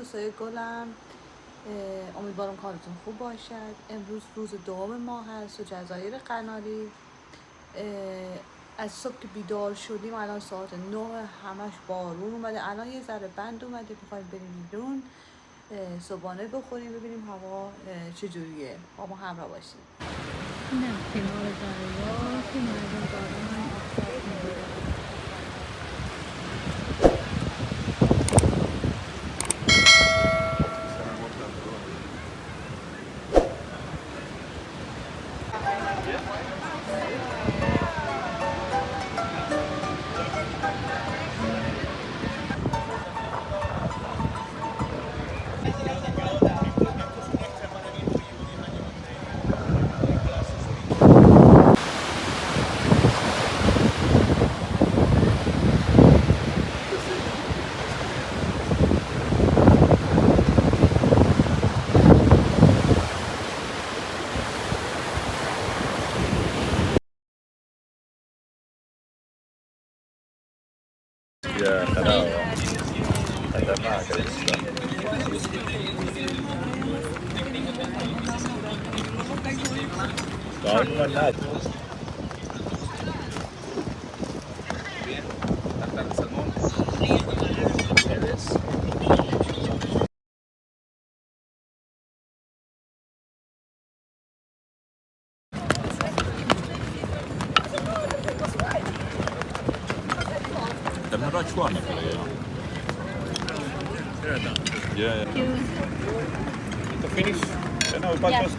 دوستای گلم، امیدوارم کارتون خوب باشد. امروز روز دوم ماه هست و جزایر قناری. از صبح که بیدار شدیم الان ساعت 9 همش بارون اومده، الان یه ذره بند اومده، میخوایم بریم بیرون صبحانه بخوریم ببینیم هوا چجوریه. با ما همراه باشید. نه کنار دریا که مردم دارن آفتاب میگیرن. يا حلاوة خدمات قانون الناس ده من رايح شوانك Yeah. To finish? No, but just